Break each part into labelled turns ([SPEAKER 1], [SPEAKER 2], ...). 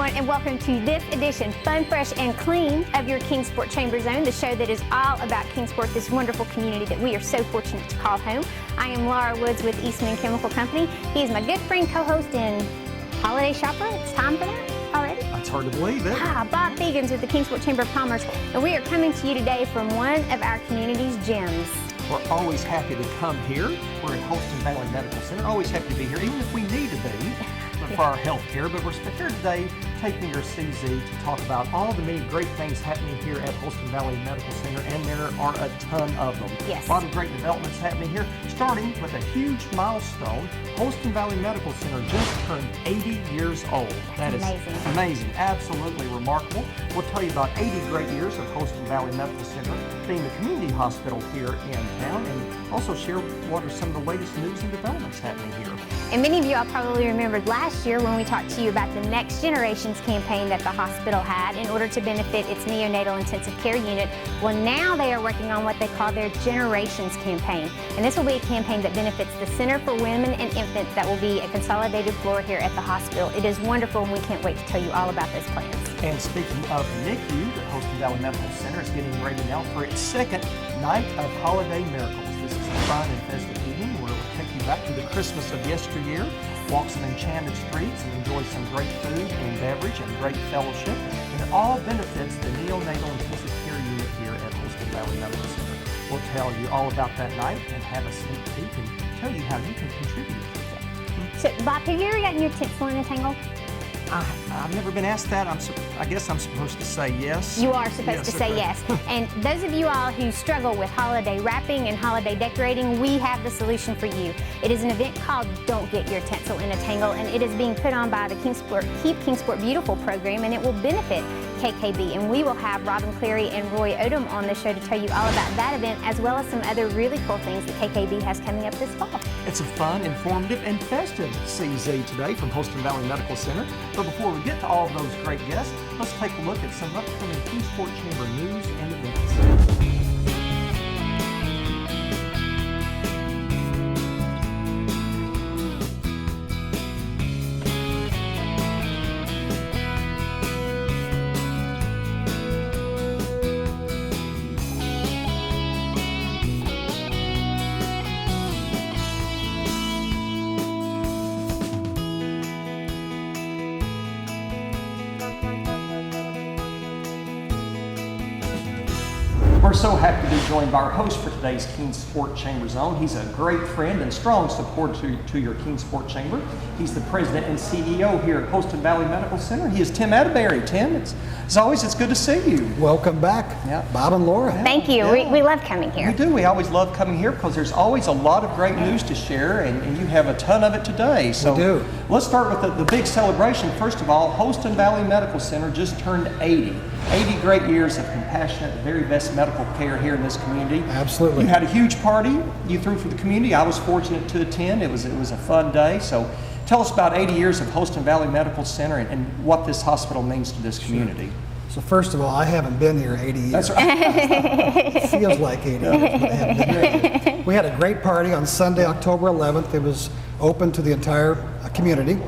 [SPEAKER 1] everyone, and welcome to this edition, fun, fresh, and clean, of your Kingsport Chamber Zone, the show that is all about Kingsport, this wonderful community that we are so fortunate to call home. I am Laura Woods with Eastman Chemical Company. He is my good friend, co-host, and holiday shopper. It's time for that already.
[SPEAKER 2] It's hard to believe it.
[SPEAKER 1] Bob Fegans with the Kingsport Chamber of Commerce, and we are coming to you today from one of our community's gyms.
[SPEAKER 2] We're always happy to come here. We're at Holston Valley Medical Center. Always happy to be here, even if we need to be for our health care. But we're here today taking your CZ to talk about all the many great things happening here at Holston Valley Medical Center, and there are a ton of them.
[SPEAKER 1] Yes.
[SPEAKER 2] A lot of great developments happening here, starting with a huge milestone. Holston Valley Medical Center just turned 80 years old. That is amazing, absolutely remarkable. We'll tell you about 80 great years of Holston Valley Medical Center being the community hospital here in town, and also share what are some of the latest news and developments happening here.
[SPEAKER 1] And many of you all probably remembered last year when we talked to you about the Next Generations campaign that the hospital had in order to benefit its neonatal intensive care unit. Well, now they are working on what they call their Generations campaign. And this will be a campaign that benefits the Center for Women and Infants that will be a consolidated floor here at the hospital. It is wonderful, and we can't wait to tell you all about those plans.
[SPEAKER 2] And speaking of NICU, the Holston Valley Medical Center is getting ready now for its second Night of Holiday Miracles. This is a fun and festive evening where we'll take you back to the Christmas of yesteryear, walk some enchanted streets, and enjoy some great food and beverage and great fellowship. And it all benefits the neonatal intensive care unit here at Holston Valley Medical Center. We'll tell you all about that night and have a sneak peek and tell you how you can contribute to that.
[SPEAKER 1] So, Bob, have you ever gotten your tinsel in a tangle?
[SPEAKER 2] I've never been asked that. I guess I'm supposed to say yes.
[SPEAKER 1] You are supposed to say yes. And those of you all who struggle with holiday wrapping and holiday decorating, we have the solution for you. It is an event called Don't Get Your Tinsel in a Tangle, and it is being put on by the Keep Kingsport Beautiful program, and it will benefit KKB. And we will have Robin Cleary and Roy Odom on the show to tell you all about that event, as well as some other really cool things that KKB has coming up this fall.
[SPEAKER 2] It's a fun, informative, and festive CZ today from Holston Valley Medical Center. But before we get to all of those great guests, let's take a look at some upcoming Kingsport Chamber news and events. We're so happy to be joined by our host for today's Kingsport Chamber Zone. He's a great friend and strong supporter to your Kingsport Chamber. He's the president and CEO here at Holston Valley Medical Center. He is Tim Atterbury. Tim, as always, it's good to see you.
[SPEAKER 3] Welcome back, Bob and Laura.
[SPEAKER 1] Thank you.
[SPEAKER 2] Yeah.
[SPEAKER 1] We love coming here.
[SPEAKER 2] We do. We always love coming here because there's always a lot of great news to share, and you have a ton of it today. So
[SPEAKER 3] we do.
[SPEAKER 2] Let's start with the big celebration. First of all, Holston Valley Medical Center just turned 80. 80 great years of compassionate, the very best medical care here in this community.
[SPEAKER 3] Absolutely.
[SPEAKER 2] You had a huge party you threw for the community. I was fortunate to attend. It was a fun day. So tell us about 80 years of Holston Valley Medical Center and what this hospital means to this community.
[SPEAKER 3] So first of all, I haven't been here 80 years.
[SPEAKER 2] That's right.
[SPEAKER 3] It feels like 80 years, but I haven't been here. We had a great party on Sunday, October 11th. It was open to the entire community.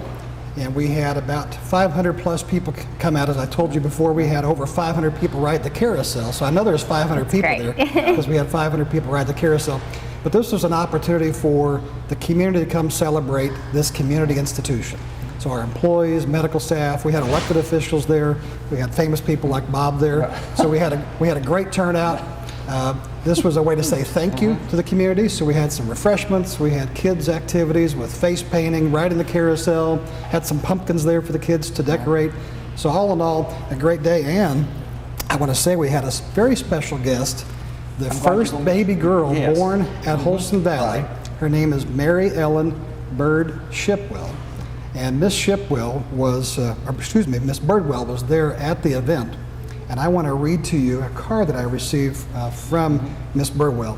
[SPEAKER 3] And we had about 500 plus people come out. As I told you before, we had over 500 people ride the carousel. So I know there's 500 people there because we had 500 people ride the carousel. But this was an opportunity for the community to come celebrate this community institution. So our employees, medical staff, we had elected officials there. We had famous people like Bob there. So we had a great turnout. This was a way to say thank you to the community. So we had some refreshments, we had kids activities with face painting, riding the carousel, had some pumpkins there for the kids to decorate. So all in all, a great day. And I want to say we had a very special guest, the first baby girl born at Holston Valley. Her name is Mary Ellen Bird Shipwell. And Miss Shipwell was, Miss Birdwell was there at the event. And I want to read to you a card that I received from Miss Birdwell.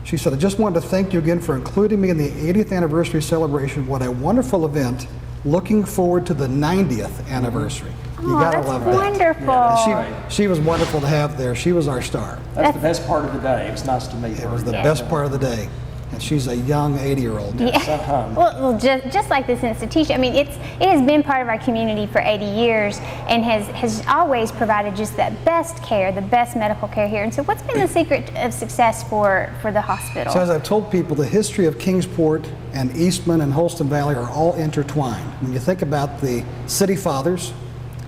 [SPEAKER 3] She said, I just wanted to thank you again for including me in the 80th anniversary celebration. What a wonderful event. Looking forward to the 90th anniversary. You gotta love that.
[SPEAKER 1] Wonderful.
[SPEAKER 3] Yeah, she was wonderful to have there. She was our star.
[SPEAKER 2] That's the best part of the day. It was nice to meet her.
[SPEAKER 3] It was the best part of the day. and she's a young 80-year-old.
[SPEAKER 1] Yeah. Well, just like this institution, I mean, it has been part of our community for 80 years and has always provided just the best care, the best medical care here. And so what's been the secret of success for the hospital?
[SPEAKER 3] So as I've told people, the history of Kingsport and Eastman and Holston Valley are all intertwined. When you think about the city fathers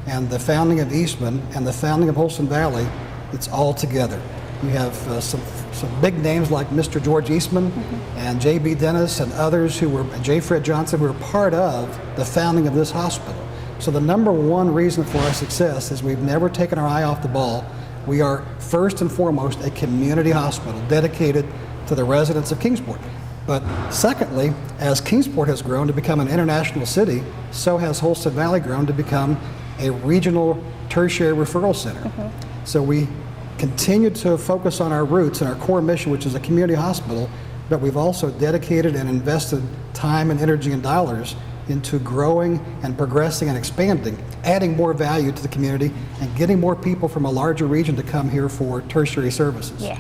[SPEAKER 3] and the founding of Eastman and the founding of Holston Valley, it's all together. You have some big names like Mr. George Eastman and J.B. Dennis and others and J. Fred Johnson, who were part of the founding of this hospital. So the number one reason for our success is we've never taken our eye off the ball. We are first and foremost a community hospital dedicated to the residents of Kingsport. But secondly, as Kingsport has grown to become an international city, so has Holston Valley grown to become a regional tertiary referral center. So we continue to focus on our roots and our core mission, which is a community hospital, but we've also dedicated and invested time and energy and dollars into growing and progressing and expanding, adding more value to the community and getting more people from a larger region to come here for tertiary services.
[SPEAKER 1] Yeah.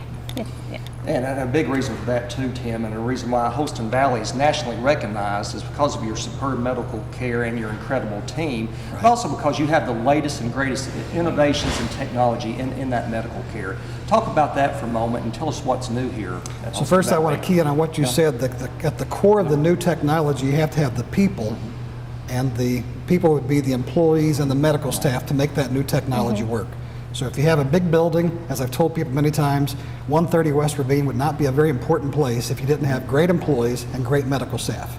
[SPEAKER 4] And a big reason for that too, Tim, and a reason why Holston Valley is nationally recognized is because of your superb medical care and your incredible team, but also because you have the latest and greatest innovations and technology in that medical care. Talk about that for a moment and tell us what's new here at Holston
[SPEAKER 3] So first
[SPEAKER 4] Valley.
[SPEAKER 3] I want to key in on what you said. At the core of the new technology, you have to have the people, and the people would be the employees and the medical staff to make that new technology work. So if you have a big building, as I've told people many times, 130 West Ravine would not be a very important place if you didn't have great employees and great medical staff.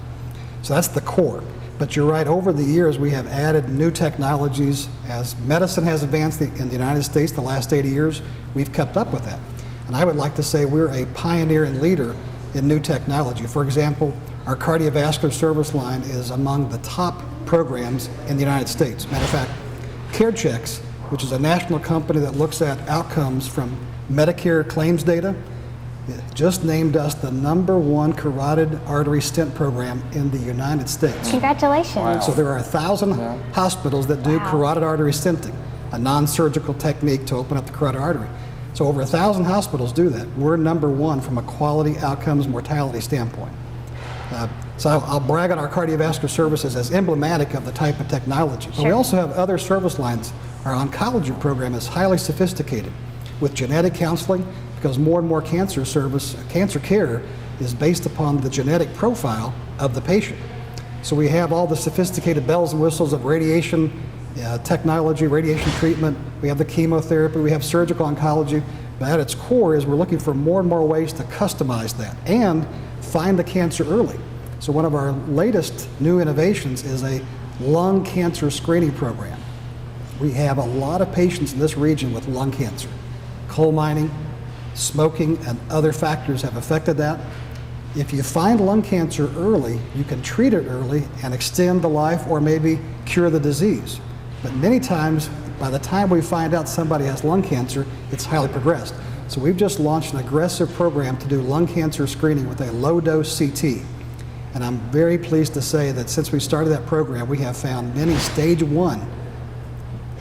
[SPEAKER 3] So that's the core. But you're right, over the years we have added new technologies. As medicine has advanced in the United States the last 80 years, we've kept up with that. And I would like to say we're a pioneer and leader in new technology. For example, our cardiovascular service line is among the top programs in the United States. Matter of fact, CareChex, which is a national company that looks at outcomes from Medicare claims data, just named us the #1 carotid artery stent program in the United States.
[SPEAKER 1] Congratulations.
[SPEAKER 4] Wow.
[SPEAKER 3] So there are 1,000 hospitals that do carotid artery stenting, a non-surgical technique to open up the carotid artery. So over 1,000 hospitals do that. We're #1 from a quality outcomes mortality standpoint. So I'll brag on our cardiovascular services as emblematic of the type of technology. But we also have other service lines. Our oncology program is highly sophisticated with genetic counseling, because more and more cancer care is based upon the genetic profile of the patient. So we have all the sophisticated bells and whistles of radiation technology, radiation treatment. We have the chemotherapy, we have surgical oncology. But at its core is we're looking for more and more ways to customize that and find the cancer early. So one of our latest new innovations is a lung cancer screening program. We have a lot of patients in this region with lung cancer. Coal mining, smoking, and other factors have affected that. If you find lung cancer early, you can treat it early and extend the life or maybe cure the disease. But many times, by the time we find out somebody has lung cancer, it's highly progressed. So we've just launched an aggressive program to do lung cancer screening with a low-dose CT. And I'm very pleased to say that since we started that program, we have found many stage 1,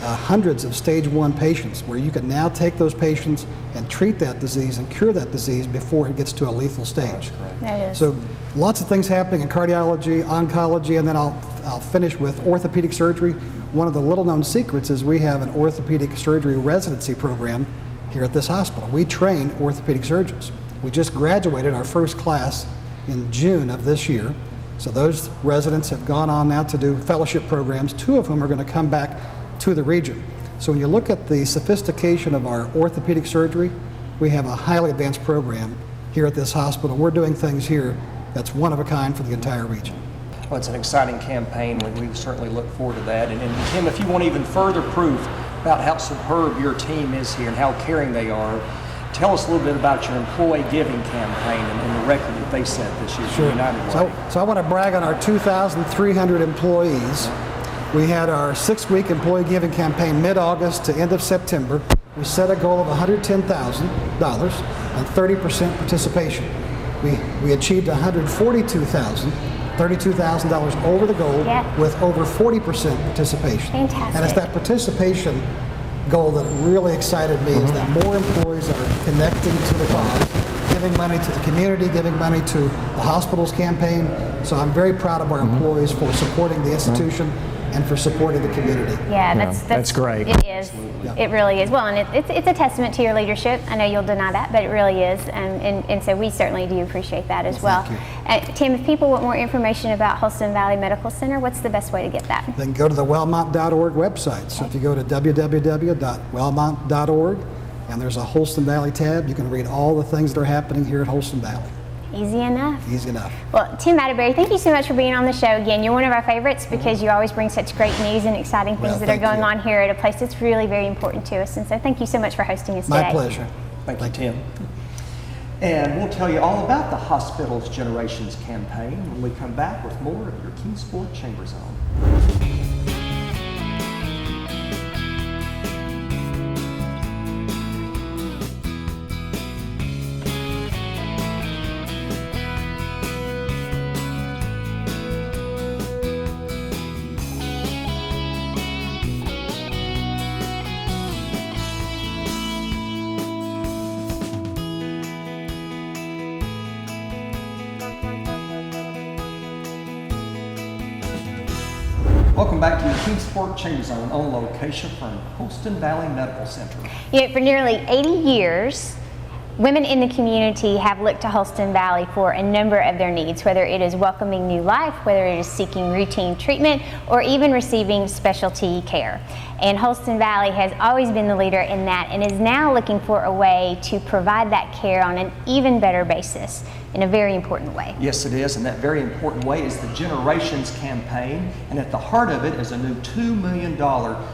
[SPEAKER 3] hundreds of stage 1 patients, where you can now take those patients and treat that disease and cure that disease before it gets to a lethal stage.
[SPEAKER 1] That is.
[SPEAKER 3] So lots of things happening in cardiology, oncology, and then I'll finish with orthopedic surgery. One of the little-known secrets is we have an orthopedic surgery residency program here at this hospital. We train orthopedic surgeons. We just graduated our first class in June of this year. So those residents have gone on now to do fellowship programs, 2 of whom are going to come back to the region. So when you look at the sophistication of our orthopedic surgery, we have a highly advanced program here at this hospital. We're doing things here that's one of a kind for the entire region.
[SPEAKER 4] Well, it's an exciting campaign. We certainly look forward to that. And Tim, if you want even further proof about how superb your team is here and how caring they are, tell us a little bit about your employee giving campaign and the record that they set this year for United Way.
[SPEAKER 3] So I want to brag on our 2,300 employees. We had our 6-week employee giving campaign mid-August to end of September. We set a goal of $110,000 and 30% participation. We achieved $142,000, $32,000 over the goal with over 40% participation.
[SPEAKER 1] Fantastic.
[SPEAKER 3] And it's that participation goal that really excited me, is that more employees are connecting to the cause, giving money to the community, giving money to the hospital's campaign. So I'm very proud of our employees for supporting the institution and for supporting the community.
[SPEAKER 1] Yeah,
[SPEAKER 5] that's great.
[SPEAKER 1] It is. It really is. Well, and it's a testament to your leadership. I know you'll deny that, but it really is. And so we certainly do appreciate that as well. Tim, if people want more information about Holston Valley Medical Center, what's the best way to get that?
[SPEAKER 3] They can go to the Wellmont.org website. So if you go to www.wellmont.org, and there's a Holston Valley tab, you can read all the things that are happening here at Holston Valley.
[SPEAKER 1] Easy enough.
[SPEAKER 3] Easy enough.
[SPEAKER 1] Well, Tim Atterbury, thank you so much for being on the show again. You're one of our favorites because you always bring such great news and exciting things that are going on here at a place that's really very important to us. And so thank you so much for hosting us today.
[SPEAKER 3] My pleasure.
[SPEAKER 4] Thank you, Tim. And we'll tell you all about the hospital's Generations campaign when we come back with more of your Kingsport Chamber Zone. Welcome back to your Kingsport Chamber Zone on location from Holston Valley Medical Center.
[SPEAKER 1] For nearly 80 years, women in the community have looked to Holston Valley for a number of their needs, whether it is welcoming new life, whether it is seeking routine treatment, or even receiving specialty care. And Holston Valley has always been the leader in that and is now looking for a way to provide that care on an even better basis in a very important way.
[SPEAKER 4] Yes, it is, and that very important way is the Generations campaign, and at the heart of it is a new $2 million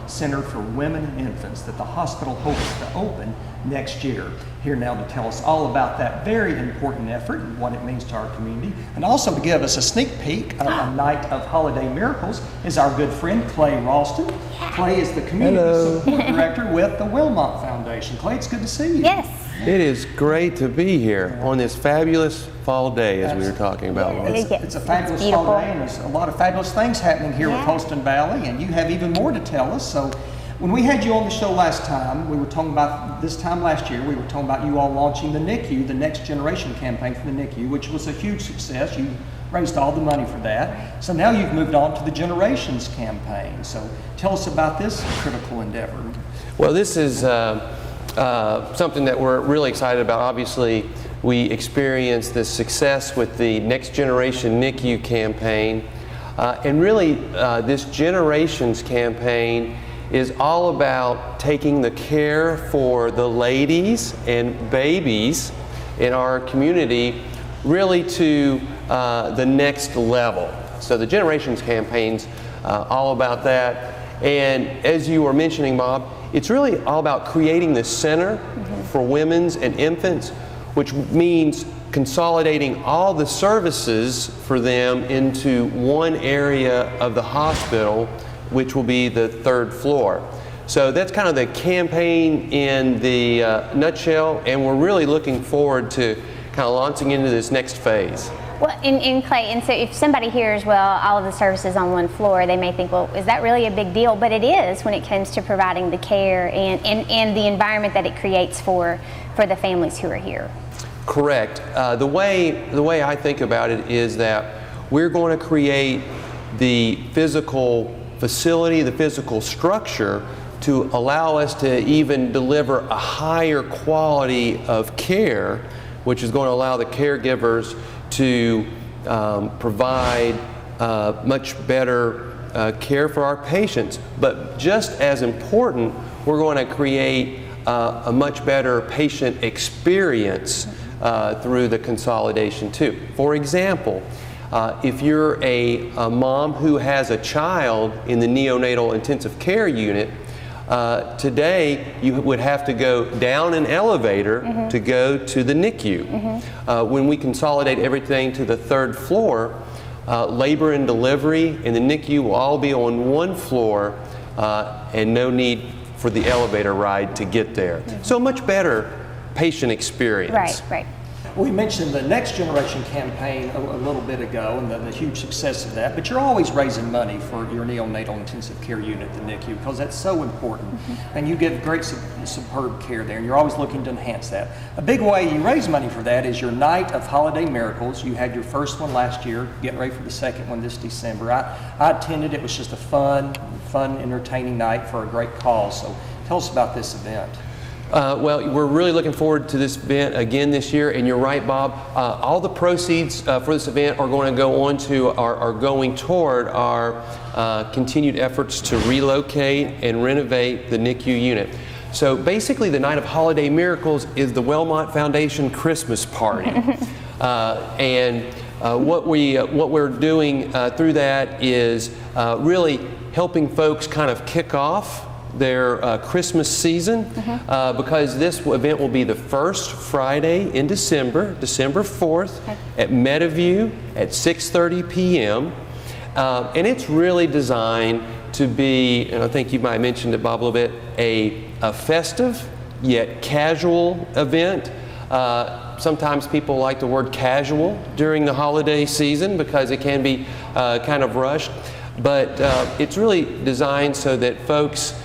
[SPEAKER 4] Center for Women and Infants that the hospital hopes to open next year. Here now to tell us all about that very important effort and what it means to our community, and also to give us a sneak peek of a night of holiday miracles is our good friend Clay Ralston. Clay is the Community Support Director with the Wellmont Foundation. Clay, it's good to see you.
[SPEAKER 1] Yes.
[SPEAKER 6] It is great to be here on this fabulous fall day, as we were talking about.
[SPEAKER 4] It's a fabulous fall day, and there's a lot of fabulous things happening here with Holston Valley, and you have even more to tell us. So when we had you on the show last time, we were talking about this time last year, we were talking about you all launching the NICU, the Next Generation campaign for the NICU, which was a huge success. You raised all the money for that. So now you've moved on to the Generations campaign. So tell us about this critical endeavor.
[SPEAKER 6] Well, this is something that we're really excited about. Obviously, we experienced the success with the Next Generation NICU campaign. And really, this Generations campaign is all about taking the care for the ladies and babies in our community really to the next level. So the Generations campaign's all about that. And as you were mentioning, Bob, it's really all about creating the center for women's and infants, which means consolidating all the services for them into one area of the hospital, which will be the third floor. So that's kind of the campaign in the nutshell, and we're really looking forward to kind of launching into this next phase.
[SPEAKER 1] Well, in Clay, and so if somebody hears, well, all of the services on one floor, they may think, well, is that really a big deal? But it is when it comes to providing the care and the environment that it creates for the families who are here.
[SPEAKER 6] Correct. The way I think about it is that we're going to create the physical facility, the physical structure to allow us to even deliver a higher quality of care, which is going to allow the caregivers to provide much better care for our patients. But just as important, we're going to create a much better patient experience through the consolidation too. For example, if you're a mom who has a child in the neonatal intensive care unit, today you would have to go down an elevator to go to the NICU. When we consolidate everything to the third floor, labor and delivery and the NICU will all be on one floor and no need for the elevator ride to get there. So a much better patient experience.
[SPEAKER 1] Right.
[SPEAKER 4] We mentioned the Next Generation campaign a little bit ago and the huge success of that, but you're always raising money for your neonatal intensive care unit, the NICU, because that's so important. And you give great superb care there, and you're always looking to enhance that. A big way you raise money for that is your Night of Holiday Miracles. You had your first one last year, getting ready for the second one this December. I attended. It was just a fun, entertaining night for a great cause. So tell us about this event.
[SPEAKER 6] Well, we're really looking forward to this event again this year, and you're right, Bob. All the proceeds for this event are going to go on to are going toward our continued efforts to relocate and renovate the NICU unit. So basically, the Night of Holiday Miracles is the Wellmont Foundation Christmas party, and what we're doing through that is really helping folks kind of kick off their Christmas season, because this event will be the first Friday in December, December 4th, at Meadowview at 6:30 p.m. And it's really designed to be, and I think you might have mentioned it, Bob, a little bit, a festive yet casual event. Sometimes people like the word casual during the holiday season because it can be kind of rushed, but it's really designed so that folks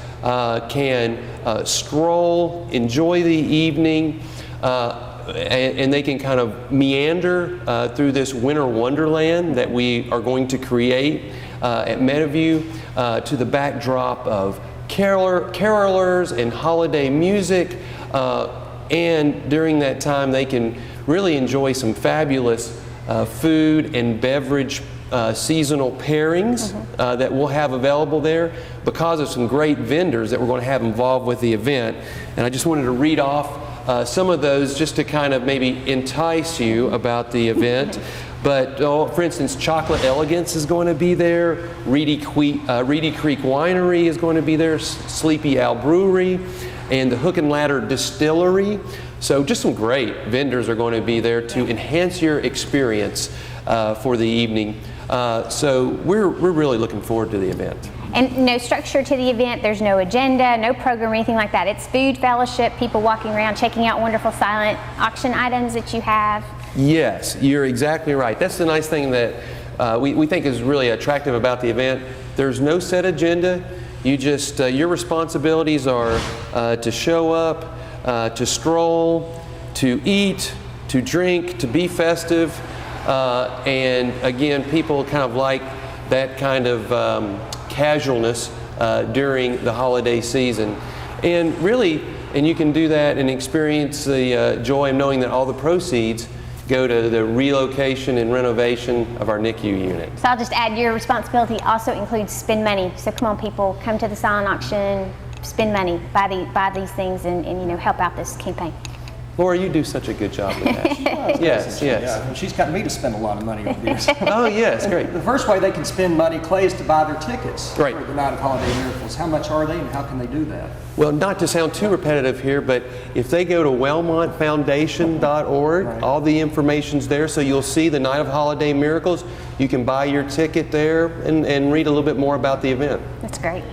[SPEAKER 6] can stroll, enjoy the evening, and they can kind of meander through this winter wonderland that we are going to create at Meadowview to the backdrop of carolers and holiday music, and during that time they can really enjoy some fabulous food and beverage seasonal pairings that we'll have available there because of some great vendors that we're going to have involved with the event. And I just wanted to read off some of those just to kind of maybe entice you about the event. But for instance, Chocolate Elegance is going to be there, Reedy Creek Winery is going to be there, Sleepy Owl Brewery, and the Hook and Ladder Distillery. So just some great vendors are going to be there to enhance your experience for the evening. So we're really looking forward to the event.
[SPEAKER 1] And no structure to the event. There's no agenda, no program, or anything like that. It's food, fellowship, people walking around, checking out wonderful silent auction items that you have.
[SPEAKER 6] Yes, you're exactly right. That's the nice thing that we think is really attractive about the event. There's no set agenda. You just, your responsibilities are to show up, to stroll, to eat, to drink, to be festive. And again, people kind of like that kind of casualness during the holiday season. And really, and you can do that and experience the joy of knowing that all the proceeds go to the relocation and renovation of our NICU unit.
[SPEAKER 1] So I'll just add, your responsibility also includes spend money. So come on, people, come to the silent auction, spend money, buy these things, and you know, help out this campaign.
[SPEAKER 6] Laura, you do such a good job with that. Yes.
[SPEAKER 4] Yeah, and she's got me to spend a lot of money over here.
[SPEAKER 6] Oh, yes, great.
[SPEAKER 4] The first way they can spend money, Clay, is to buy their tickets
[SPEAKER 6] Right.
[SPEAKER 4] for the Night of Holiday Miracles. How much are they and how can they do that?
[SPEAKER 6] Well, not to sound too repetitive here, but if they go to wellmontfoundation.org,
[SPEAKER 4] Right.
[SPEAKER 6] all the information's there, so you'll see the Night of Holiday Miracles. You can buy your ticket there and read a little bit more about the event.
[SPEAKER 1] That's great.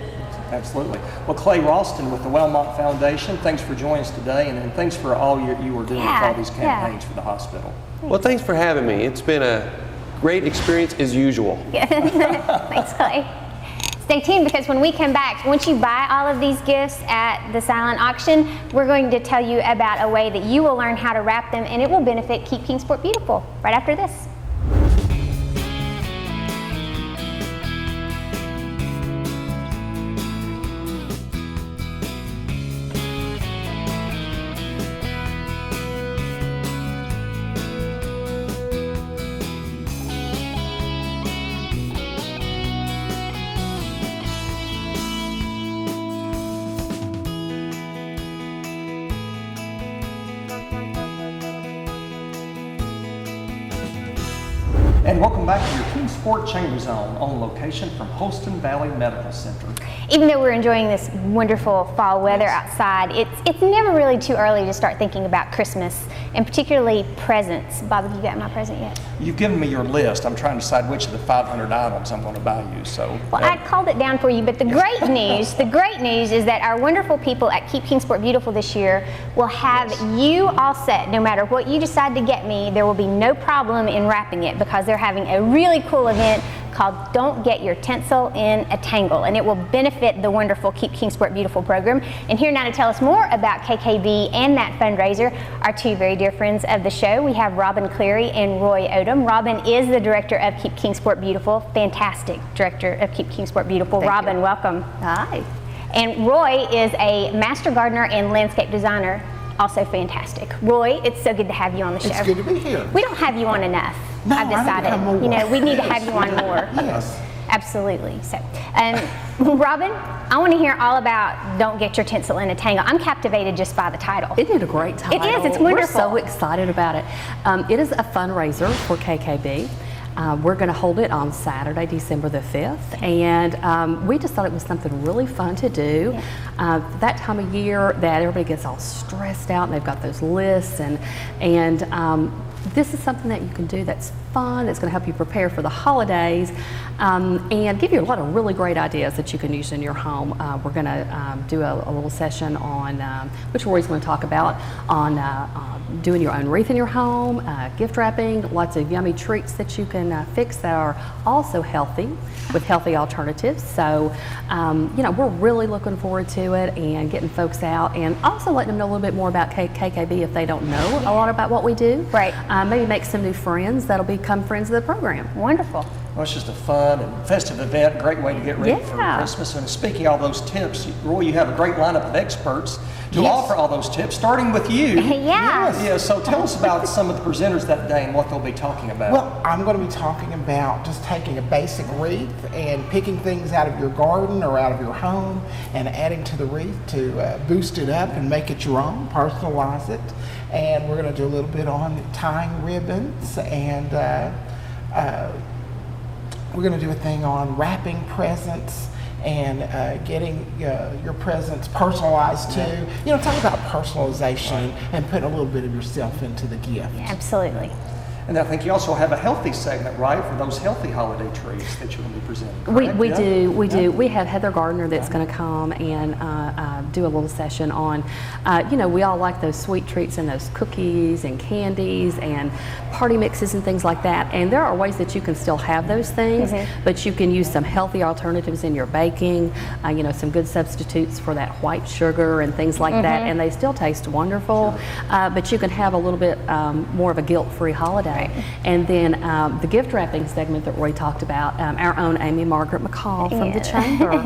[SPEAKER 4] Absolutely. Well, Clay Ralston with the Wellmont Foundation, thanks for joining us today, and thanks for all you were doing with all these campaigns for the hospital.
[SPEAKER 6] Well, thanks for having me. It's been a great experience as usual.
[SPEAKER 1] Thanks, Clay. Stay tuned, because when we come back, once you buy all of these gifts at the silent auction, we're going to tell you about a way that you will learn how to wrap them, and it will benefit Keep Kingsport Beautiful right after this.
[SPEAKER 4] And welcome back to your Kingsport Sport Chamber Zone on location from Holston Valley Medical Center.
[SPEAKER 1] Even though we're enjoying this wonderful fall weather outside, it's never really too early to start thinking about Christmas, and particularly presents. Bob, have you got my present yet?
[SPEAKER 4] You've given me your list. I'm trying to decide which of the 500 items I'm going to buy you. So,
[SPEAKER 1] well, I called it down for you, but the great news is that our wonderful people at Keep Kingsport Beautiful this year will have you all set. No matter what you decide to get me, there will be no problem in wrapping it, because they're having a really cool event called Don't Get Your Tinsel in a Tangle, and it will benefit the wonderful Keep Kingsport Beautiful program. And here now to tell us more about KKB and that fundraiser are two very dear friends of the show. We have Robin Cleary and Roy Odom. Robin is the director of Keep Kingsport Beautiful, fantastic director of Keep Kingsport Beautiful. Robin, welcome.
[SPEAKER 5] Hi.
[SPEAKER 1] And Roy is a master gardener and landscape designer, also fantastic. Roy, it's so good to have you on the show.
[SPEAKER 7] It's good to be here.
[SPEAKER 1] We don't have you on enough.
[SPEAKER 7] No,
[SPEAKER 1] I've decided.
[SPEAKER 7] I need to have more.
[SPEAKER 1] You know, we need to have you on more.
[SPEAKER 7] Yes.
[SPEAKER 1] Absolutely. So, Robin, I want to hear all about Don't Get Your Tinsel in a Tangle. I'm captivated just by the title.
[SPEAKER 5] Isn't it a great title?
[SPEAKER 1] It is. It's wonderful.
[SPEAKER 5] We're so excited about it. It is a fundraiser for KKB. We're going to hold it on Saturday, December the 5th, and we just thought it was something really fun to do. That time of year that everybody gets all stressed out and they've got those lists, and this is something that you can do that's fun, that's going to help you prepare for the holidays, and give you a lot of really great ideas that you can use in your home. We're going to do a little session on, which Roy's going to talk about, on doing your own wreath in your home, gift wrapping, lots of yummy treats that you can fix that are also healthy, with healthy alternatives. So, you know, we're really looking forward to it and getting folks out, and also letting them know a little bit more about KKB if they don't know a lot about what we do.
[SPEAKER 1] Right.
[SPEAKER 5] Maybe make some new friends that'll become friends of the program.
[SPEAKER 1] Wonderful.
[SPEAKER 4] Well, it's just a fun and festive event, great way to get ready for Christmas. And speaking of all those tips, Roy, you have a great lineup of experts to offer all those tips, starting with you. Yeah, so tell us about some of the presenters that day and what they'll be talking about.
[SPEAKER 7] Well, I'm going to be talking about just taking a basic wreath and picking things out of your garden or out of your home and adding to the wreath to boost it up and make it your own, personalize it. And we're going to do a little bit on tying ribbons, and we're going to do a thing on wrapping presents and getting your presents personalized too. You know, talk about personalization and putting a little bit of yourself into the gift.
[SPEAKER 1] Absolutely.
[SPEAKER 4] And I think you also have a healthy segment, right, for those healthy holiday treats that you're going to be presenting.
[SPEAKER 5] We do. We have Heather Gardner that's going to come and do a little session on, you know, we all like those sweet treats and those cookies and candies and party mixes and things like that. And there are ways that you can still have those things, but you can use some healthy alternatives in your baking, you know, some good substitutes for that white sugar and things like that. And they still taste wonderful, but you can have a little bit more of a guilt-free holiday. And then the gift wrapping segment that Roy talked about, our own Amy Margaret McCall from the Chamber,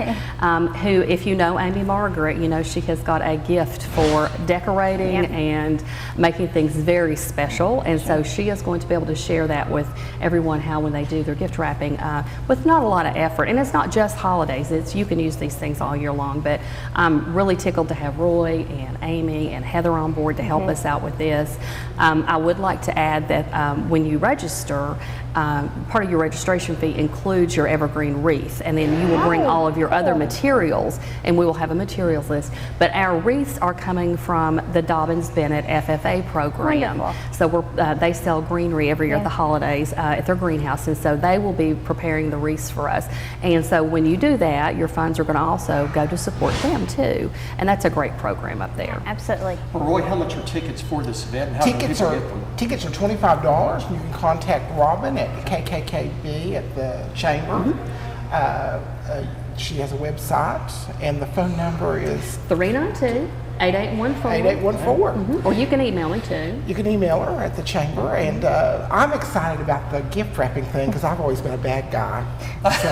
[SPEAKER 5] who, if you know Amy Margaret, you know she has got a gift for decorating and making things very special. And so she is going to be able to share that with everyone, how when they do their gift wrapping, with not a lot of effort. And it's not just holidays, it's you can use these things all year long. But I'm really tickled to have Roy and Amy and Heather on board to help us out with this. I would like to add that when you register, part of your registration fee includes your evergreen wreath, and then you will bring all of your other materials, and we will have a materials list. But our wreaths are coming from the Dobbins-Bennett FFA program. So they sell greenery every year at the holidays at their greenhouse, and so they will be preparing the wreaths for us. And so when you do that, your funds are going to also go to support them too, and that's a great program up there.
[SPEAKER 1] Absolutely.
[SPEAKER 4] Well, Roy, how much are tickets for this event? And how
[SPEAKER 7] Tickets
[SPEAKER 4] can
[SPEAKER 7] are
[SPEAKER 4] people get them?
[SPEAKER 7] $25. You can contact Robin at KKKB at the Chamber. She has a website, and the phone number is
[SPEAKER 5] 392-8814. Or you can email me too.
[SPEAKER 7] You can email her at the Chamber, and I'm excited about the gift wrapping thing because I've always been a bad guy. So,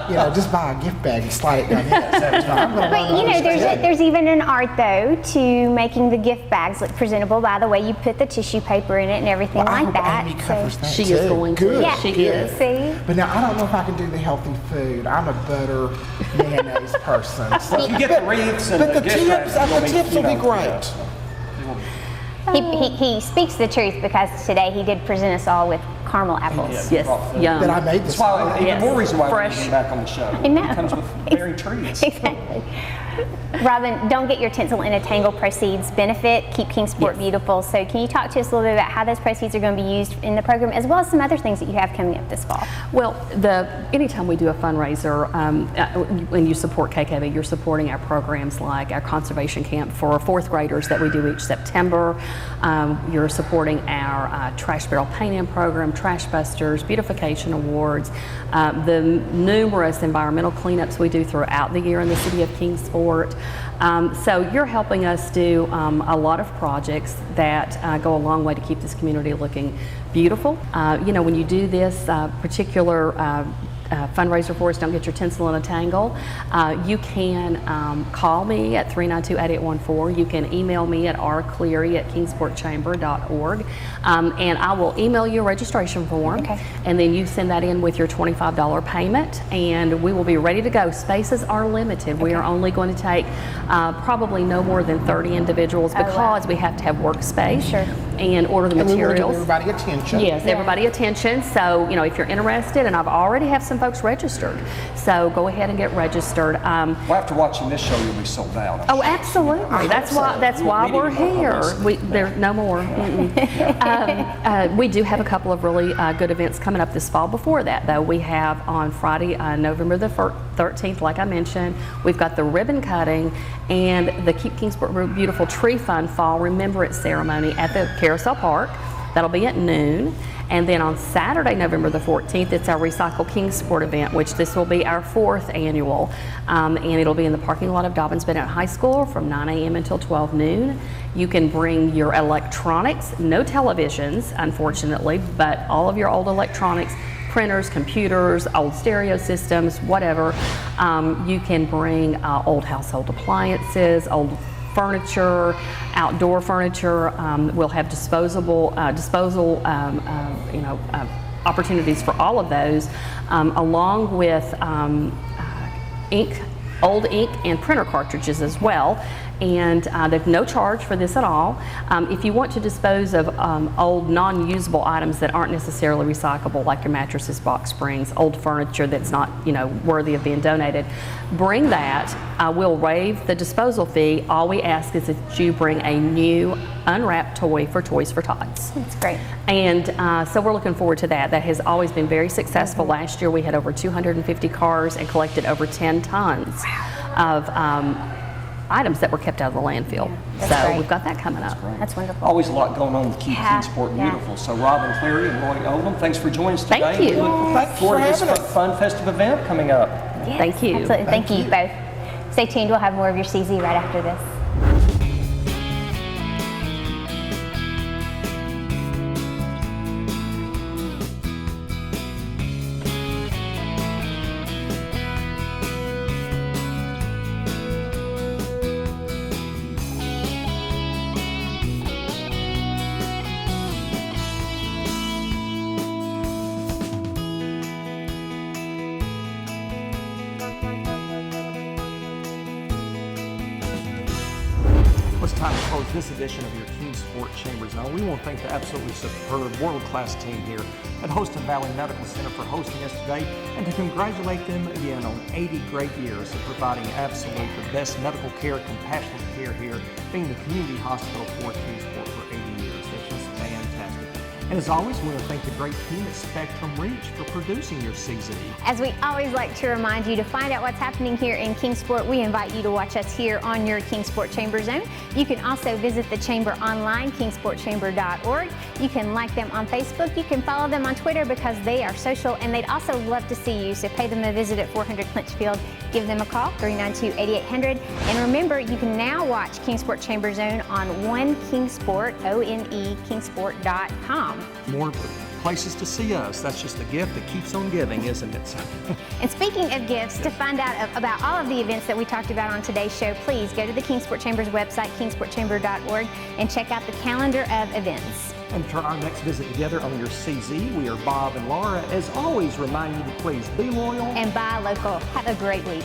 [SPEAKER 7] you know, just buy a gift bag and slide it down here. So
[SPEAKER 1] But you know, there's even an art though to making the gift bags look presentable by the way you put the tissue paper in it and everything like that.
[SPEAKER 7] Amy covers that
[SPEAKER 5] She
[SPEAKER 7] too.
[SPEAKER 5] is going to.
[SPEAKER 7] Good.
[SPEAKER 1] Yeah,
[SPEAKER 5] She
[SPEAKER 7] Good.
[SPEAKER 5] is.
[SPEAKER 1] See?
[SPEAKER 7] But now I don't know if I can do the healthy food. I'm a butter mayonnaise person. So,
[SPEAKER 4] You get the wreaths and
[SPEAKER 7] but the
[SPEAKER 4] gift
[SPEAKER 7] tips,
[SPEAKER 4] wrapping
[SPEAKER 7] the tips will be great.
[SPEAKER 1] He speaks the truth because today he did present us all with caramel apples.
[SPEAKER 5] Yes, yum.
[SPEAKER 7] That I made this.
[SPEAKER 4] That's why, even
[SPEAKER 5] Yes.
[SPEAKER 4] more reason why we're
[SPEAKER 5] Fresh.
[SPEAKER 4] getting back on the show.
[SPEAKER 1] I know.
[SPEAKER 4] It comes with bearing trees.
[SPEAKER 1] Exactly. Robin, Don't Get Your Tinsel in a Tangle proceeds benefit Keep Kingsport Beautiful. So can you talk to us a little bit about how those proceeds are going to be used in the program, as well as some other things that you have coming up this fall?
[SPEAKER 5] Well, anytime we do a fundraiser, when you support KKB, you're supporting our programs like our conservation camp for fourth graders that we do each September. You're supporting our trash barrel paint-in program, Trash Busters, beautification awards, the numerous environmental cleanups we do throughout the year in the city of Kingsport. So you're helping us do a lot of projects that go a long way to keep this community looking beautiful. You know, when you do this particular fundraiser for us, Don't Get Your Tinsel in a Tangle, you can call me at 392-8814. You can email me at rcleary@kingsportchamber.org, and I will email you a registration form.
[SPEAKER 1] Okay.
[SPEAKER 5] And then you send that in with your $25 payment, and we will be ready to go. Spaces are limited. We are only going to take probably no more than 30 individuals because we have to have workspace
[SPEAKER 1] Sure.
[SPEAKER 5] and order the
[SPEAKER 7] And we want to give
[SPEAKER 5] materials.
[SPEAKER 7] everybody attention.
[SPEAKER 5] Yes, everybody attention. So, you know, if you're interested, and I've already have some folks registered, so go ahead and get registered.
[SPEAKER 4] Well, after watching this show, you'll be sold out.
[SPEAKER 5] Oh, absolutely. That's why
[SPEAKER 4] We
[SPEAKER 5] we're
[SPEAKER 4] need more
[SPEAKER 5] here.
[SPEAKER 4] of this.
[SPEAKER 5] There's no more. We do have a couple of really good events coming up this fall. Before that, though, we have on Friday, November the 13th, like I mentioned, we've got the ribbon cutting and the Keep Kingsport Beautiful Tree Fund Fall Remembrance Ceremony at the Carousel Park. That'll be at noon. And then on Saturday, November the 14th, it's our Recycle Kingsport event, which this will be our 4th annual. And it'll be in the parking lot of Dobbins Bennett High School from 9 a.m. until 12 noon. You can bring your electronics, no televisions, unfortunately, but all of your old electronics, printers, computers, old stereo systems, whatever. You can bring old household appliances, old furniture, outdoor furniture. We'll have disposal opportunities for all of those, along with old ink and printer cartridges as well. And there's no charge for this at all. If you want to dispose of old non-usable items that aren't necessarily recyclable, like your mattresses, box springs, old furniture that's not, you know, worthy of being donated, bring that. We'll waive the disposal fee. All we ask is that you bring a new unwrapped toy for Toys for Tots.
[SPEAKER 1] That's great.
[SPEAKER 5] And so we're looking forward to that. That has always been very successful. Last year we had over 250 cars and collected over 10 tons of items that were kept out of the landfill.
[SPEAKER 1] that's
[SPEAKER 5] So
[SPEAKER 1] great.
[SPEAKER 5] we've got that coming up.
[SPEAKER 1] That's wonderful.
[SPEAKER 4] Always a lot going on to keep
[SPEAKER 1] Yeah,
[SPEAKER 4] Kingsport
[SPEAKER 1] yeah.
[SPEAKER 4] beautiful. So Robin Cleary and Roy Oldham, thanks for joining us today.
[SPEAKER 5] Thank you.
[SPEAKER 4] We look
[SPEAKER 7] Thanks
[SPEAKER 4] forward
[SPEAKER 7] for
[SPEAKER 4] to this
[SPEAKER 7] having us.
[SPEAKER 4] fun festive event coming up.
[SPEAKER 1] Yes,
[SPEAKER 5] Thank you.
[SPEAKER 1] Absolutely. Thank you
[SPEAKER 7] you.
[SPEAKER 1] both. Stay tuned. We'll have more of your CZ right after this.
[SPEAKER 2] Well, it's time to close this edition of your Kingsport Chamber Zone. We want to thank the absolutely superb world-class team here at Holston Valley Medical Center for hosting us today, and to congratulate them again on 80 great years of providing absolute the best medical care, compassionate care here, being the community hospital for Kingsport for 80 years. That's just fantastic. And as always, we want to thank the great team at Spectrum Reach for producing your CZ.
[SPEAKER 1] As we always like to remind you, to find out what's happening here in Kingsport, we invite you to watch us here on your Kingsport Chamber Zone. You can also visit the Chamber online, kingsportchamber.org. You can like them on Facebook. You can follow them on Twitter because they are social, and they'd also love to see you. So pay them a visit at 400 Clinchfield. Give them a call, 392-8800. And remember, you can now watch Kingsport Chamber Zone on One Kingsport, O-N-E, kingsport.com.
[SPEAKER 2] More places to see us. That's just a gift that keeps on giving, isn't it?
[SPEAKER 1] And speaking of gifts, to find out about all of the events that we talked about on today's show, please go to the Kingsport Chamber's website, kingsportchamber.org, and check out the calendar of events.
[SPEAKER 2] And for our next visit together on your CZ, we are Bob and Laura. As always, remind you to please be loyal.
[SPEAKER 1] And buy local. Have a great week.